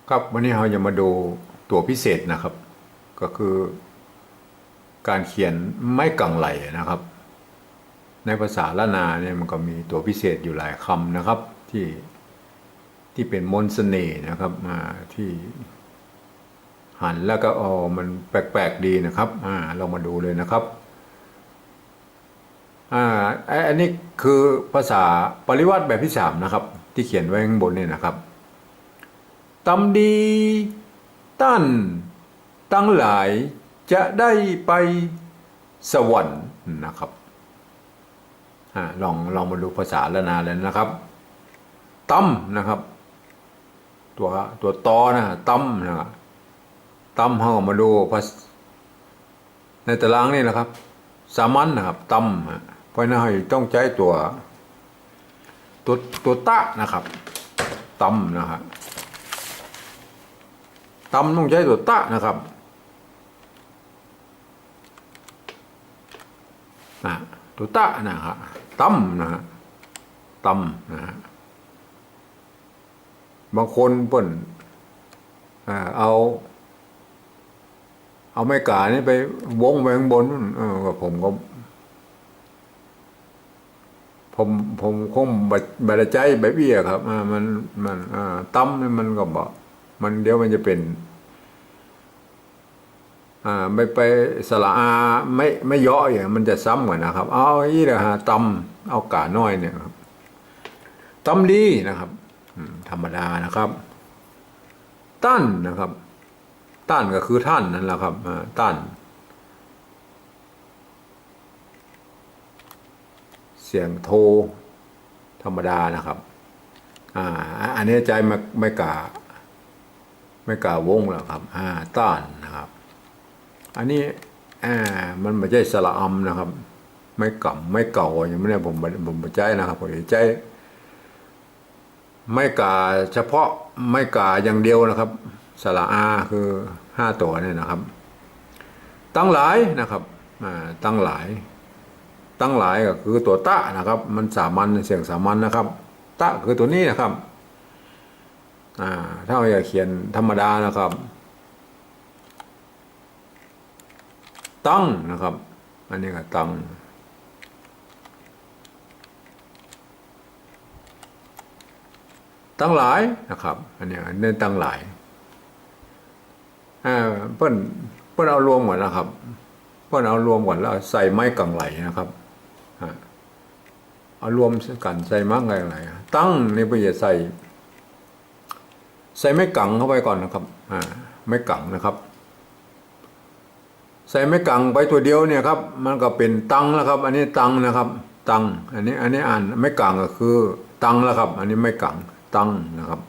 ครับวันนี้เราจะมาดูตัวพิเศษนะครับก็คือการเขียนไม้กังไหลนะครับในภาษาละนาเนี่ยมันก็มีตัวพิเศษอยู่หลายคำนะครับที่เป็นมนต์เสน่ห์นะครับมาที่หันแล้วก็มันแปลกๆดีนะครับเรามาดูเลยนะครับอันนี้คือภาษาปริวัติแบบที่สามนะครับที่เขียนไว้ข้างบนเนี่ยนะครับตำดีตั้นตั้งหลายจะได้ไปสวรรค์นะครับลองมาดูภาษาละนาเลยนะครับตั้มนะครับตัวตอนะตั้มนะครับตั้มเข้ามาดูในตารางนี่นะครับสามัญนะครับตั้มเพราะนั้นต้องใช้ตัวตะนะครับตั้มนะครับตั้มต้องใช้ตัวตะนะครับตัวตะนะครับตั้มนะฮะตั้มนะฮะบางคนเปิ่นเอาไม้กานี่ไปวงไปข้างบนผมคงบรรจัยแบบเบี้ยครับมันตั้มมันก็บอกมันเดี๋ยวมันจะเป็นไปสระอาไม่ย่ออย่างมันจะซ้ำกว่านะครับเอาอีเดฮะตำเอากาน้อยเนี่ยครับตำดีนะครับธรรมดานะครับตั้นนะครับตั้นก็คือท่านนั่นแหละครับตั้นเสียงโทธรรมดานะครับอันนี้ใจไม่กาวงแล้วครับต้านนะครับอันนี้มันไม่ใช่สระอำนะครับไม่กำไม่เก่าอย่างนี้ผมใจนะครับผมใจไม่กาเฉพาะไม่กาอย่างเดียวนะครับสระอาคือ5ตัวเนี่ยนะครับตั้งหลายนะครับตั้งหลายก็คือตัวตะนะครับมันสามัญเสียงสามัญนะครับตะคือตัวนี้นะครับถ้าเราอยากเขียนธรรมดานะครับตั้งนะครับอันนี้ก็ตั้งหลายนะครับอันนี้เน้นตั้งหลายเพิ่นเอารวมก่อนนะครับเพิ่นเอารวมก่อนแล้วใส่ไม้กังไหลนะครับเอารวมกันใส่ไม้กังไหลตั้งนี่เพื่อจะใส่ไม้กังเข้าไปก่อนนะครับไม้กังนะครับใส่ไม้กังไปตัวเดียวเนี่ยครับมันก็เป็นตังแล้วครับอันนี้ตังนะครับตังอันนี้อ่านไม้กังก็คือตังแล้วครับอันนี้ไม้กังตังนะครับ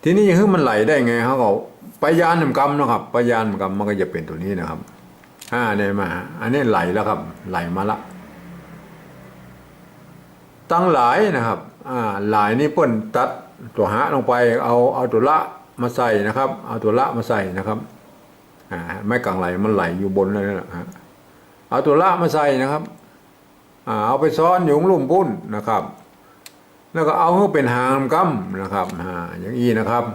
ทีนี้ยังให้มันไหลได้ไงเขาก็ปยานกรรมนะครับปยานกรรมมันก็จะเป็นตัวนี้นะครับเนี่ยมาอันนี้ไหลแล้วครับไหลมาละตั้งหลายนะครับหลายนี่เปิ้นตัดตัวหะลงไปเอาตัวละมาใส่นะครับเอาตัวละมาใส่นะครับไม่กังไหลมันไหลอยู่บนเลยนะฮะเอาตัวละมาใส่นะครับเอาไปซ้อนอยู่ลุ่มพุ่นนะครับแล้วก็เอาให้เป็นหางกำนะครับอย่างนี้นะครับ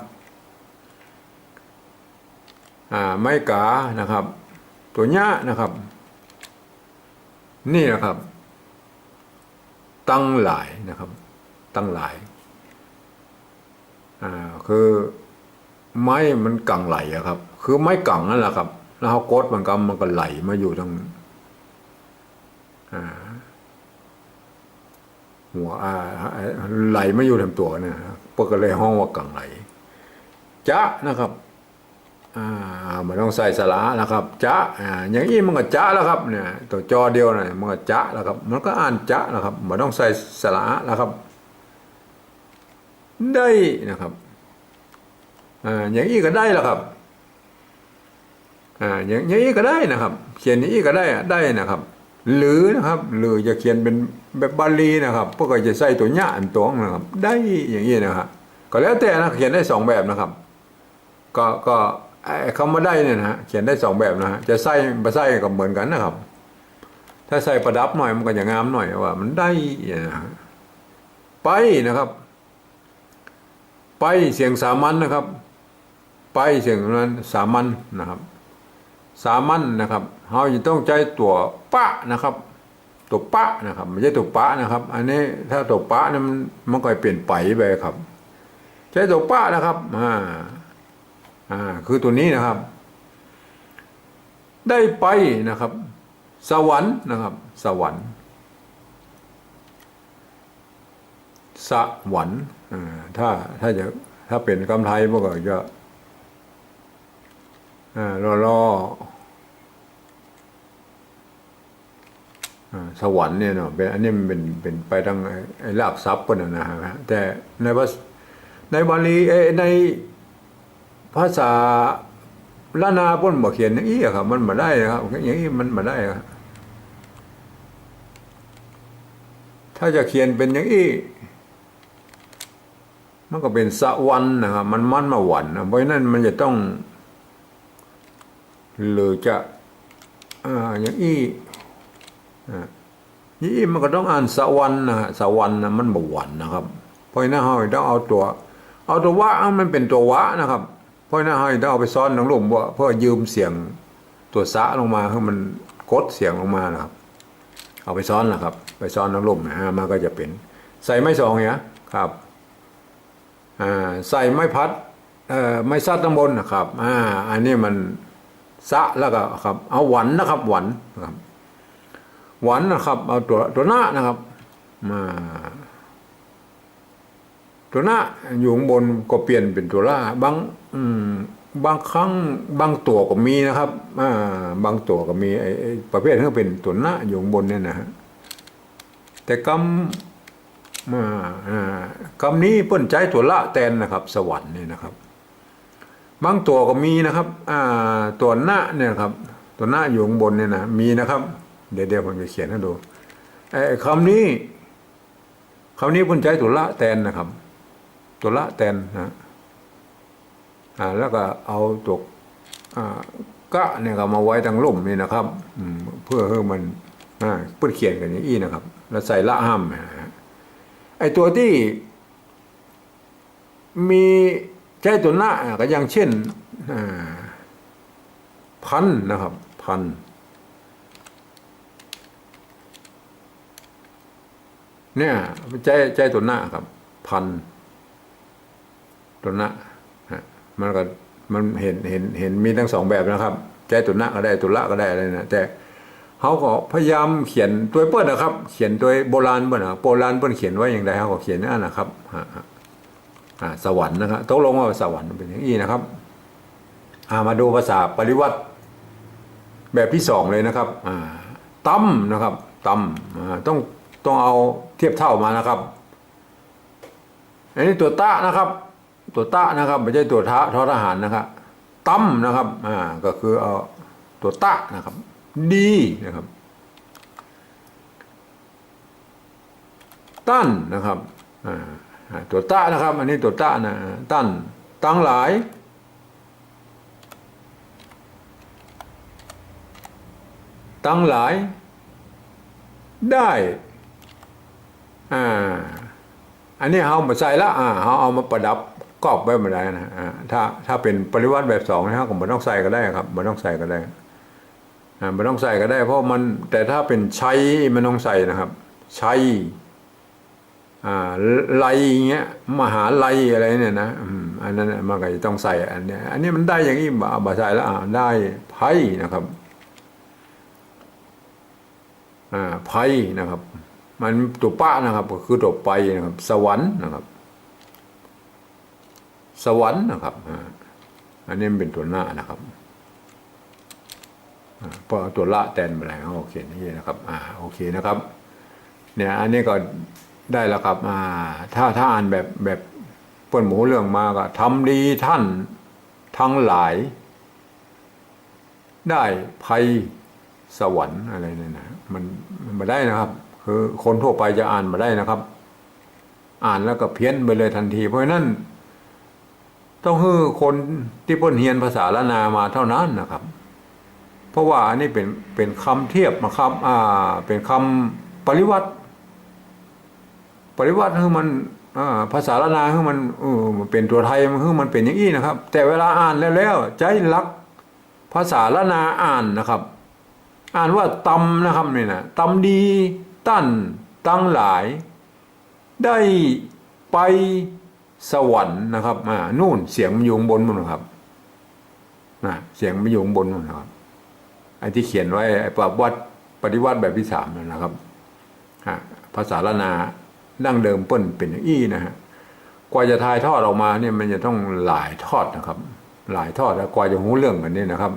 ไม้กานะครับตัวหญ้านะครับนี่นะครับตั้งหลายนะครับตั้งหลายคือไม้มันกังไหลครับคือไม้กังนั่นแหละครับแล้วเขากดมันก็ไหลมาอยู่ทั้งหัวไหลมาอยู่ทั้งตัวเนี่ยพวกก็เลยห้องว่ากังไหลจะนะครับมันต้องใส่สระนะครับจะอย่างนี้มันก็จะแล้วครับเนี่ยตัวจอเดียวเนี่ยมันก็จะแล้วครับมันก็อ่านจะแล้วครับมันต้องใส่สระแล้วครับได้นะครับอย่างนี้ก็ได้แล้วครับอย่างนี้ก็ได้นะครับเขียนอย่างนี้ก็ได้นะครับหรือนะครับหรือจะเขียนเป็นแบบบาลีนะครับพวกก็จะใส่ตัวหญ้าอันตวงนะครับได้อย่างนี้นะครับก็แล้วแต่นะเขียนได้2แบบนะครับก็คำว่าได้เนี่ยนะเขียนได้2แบบนะฮะจะใส่ไม่ใส่ก็เหมือนกันนะครับถ้าใส่ประดับหน่อยมันก็จะงามหน่อยว่ามันได้นะไปนะครับไปเสียงสามัญนะครับ ไปเสียงนั้นสามัญนะครับสามัญนะครับเราจะต้องใจตัวปะนะครับตัวปะนะครับไม่ใช่ตัวปะนะครับอันนี้ถ้าตัวปะนั้นมันก็เปลี่ยนไปไปครับใช้ตัวปะนะครับคือตัวนี้นะครับได้ไปนะครับสวรรค์นะครับสวรรค์สวรรค์ถ้าเป็นคำไทยมันก็จะรอสวรรค์เนี่ยเนาะเป็นอันนี้มันเป็นไปทางไอ้ลาภทรัพย์ปนนะฮะแต่ในบาลีในภาษาล้านนาป้นบ่เขียนอย่างนี้ครับมันมาได้นะครับอย่างนี้มันมาได้ครับถ้าจะเขียนเป็นอย่างนี้มันก็เป็นสวรรค์นะครับมันมาหวันเพราะนั้นมันจะต้องหรือจะอย่างนี้นี่มันก็ต้องอ่านสวรรค์นะฮะสวรรค์นะมันบ่หวันนะครับเพราะนั้นเราต้องเอาตัววะมันเป็นตัววะนะครับเพราะนั้นเราต้องเอาไปซ้อนน้องลมว่าเพื่อยืมเสียงตัวสะลงมาให้มันกดเสียงลงมานะครับเอาไปซ้อนนะครับไปซ้อนน้องลมมันก็จะเป็นใส่ไม้สองเนี่ยครับใส่ไม้พัดไม้ซัดข้างบนนะครับอันนี้มันสะแล้วก็ครับเอาหวันนะครับหวันนะครับหวันนะครับเอาตัวหน้านะครับตัวหน้าอยู่ข้างบนก็เปลี่ยนเป็นตัวล่าบางครั้งบางตัวก็มีนะครับบางตัวก็มีไอ้ประเภทที่เป็นตัวหน้าอยู่ข้างบนเนี่ยนะฮะแต่คำนี้เปิ้นใจตัวละแตนนะครับสวรรค์นี่นะครับบางตัวก็มีนะครับตัวหน้าเนี่ยครับตัวหน้าอยู่ข้างบนเนี่ยนะมีนะครับเดี๋ยวผมจะเขียนให้ดูคำนี้เปิ้นใจตัวละแตนนะครับตัวละแตนนะแล้วก็เอาตัวกะเนี่ยก็มาไว้ทางล่มนี่นะครับเพื่อให้มันเปิ้นเขียนกันอย่างนี้นะครับแล้วใส่ละห้ามไอ้ตัวที่มีใจตัวหน้าก็อย่างเช่นพันนะครับพันเนี่ยใจตัวหน้าครับพันตัวหน้ามันเห็นมีทั้งสองแบบนะครับใจตัวหน้าก็ได้ตัวละก็ได้อะไรนะแต่เขาก็พยายามเขียนตัวเปิ้ลนะครับเขียนตัวโบราณเปิ้ลโบราณเปิ้ลเขียนไว้อย่างไรเขาก็เขียนนั่นนะครับสวรรค์นะครับตกลงว่าสวรรค์เป็นอย่างนี้นะครับมาดูภาษาปริวัติแบบที่สองเลยนะครับตั้มนะครับตั้มต้องเอาเทียบเท่ามานะครับอันนี้ตัวตะนะครับตัวตะนะครับไม่ใช่ตัวทอทหารนะครับตั้มนะครับก็คือเอาตัวตะนะครับดีนะครับตั้นนะครับตัวตะนะครับอันนี้ตัวตะนะตั้นตั้งหลายได้อันนี้เอามาใส่ละเอามาประดับกรอบไว้มาได้นะถ้าเป็นปริวัติแบบสองนะครับก็ไม่ต้องใส่ก็ได้ครับไม่ต้องใส่ก็ได้ไม่ต้องใส่ก็ได้เพราะมันแต่ถ้าเป็นชัยมันต้องใส่นะครับชัยไลเงี้ยมหาไลอะไรเนี่ยนะอันนั้นมันก็จะต้องใส่อันนี้มันได้อย่างนี้บ่ใส่แล้วได้ไพ่นะครับไพ่นะครับมันตัวป้านะครับก็คือตัวไปนะครับสวรรค์นะครับสวรรค์นะครับอันนี้มันเป็นตัวหน้านะครับเพราะตัวละแตนมาแล้วโอเคนี่นะครับโอเคนะครับเนี่ยอันนี้ก็ได้แล้วครับถ้าอ่านแบบเปิ้นหมูเรื่องมาก็ทำดีท่านทั้งหลายได้ภัยสวรรค์อะไรเนี่ยนะมันมาได้นะครับคือคนทั่วไปจะอ่านมาได้นะครับอ่านแล้วก็เพี้ยนไปเลยทันทีเพราะฉะนั้นต้องให้คนที่เปิ้นเรียนภาษาล้านนามาเท่านั้นนะครับเพราะว่าอันนี้เป็นคำเทียบนะครับเป็นคำปริวัติคือมัน ภาษาละนาคือมันเป็นตัวไทยมันคือมันเป็นอย่างนี้นะครับ แต่เวลาอ่านแล้วใจรักภาษาละนาอ่านนะครับ อ่านว่าตำนะครับนี่นะตำดีตั้นตั้งหลาย ได้ไปสวรรค์นะครับนู่นเสียงมันอยู่ข้างบนมันนะครับเสียงมันอยู่ข้างบนมันนะครับไอ้ที่เขียนไว้ไอ้ปฏิวัติแบบที่3นะครับภาษาละนาดั้งเดิมเปิ้นเป็นอย่างอี้นะฮะกว่าจะถ่ายทอดออกมาเนี่ยมันจะต้องหลายทอดนะครับ หลายทอดแล้วกว่าจะรู้เรื่องกันนี่นะครับ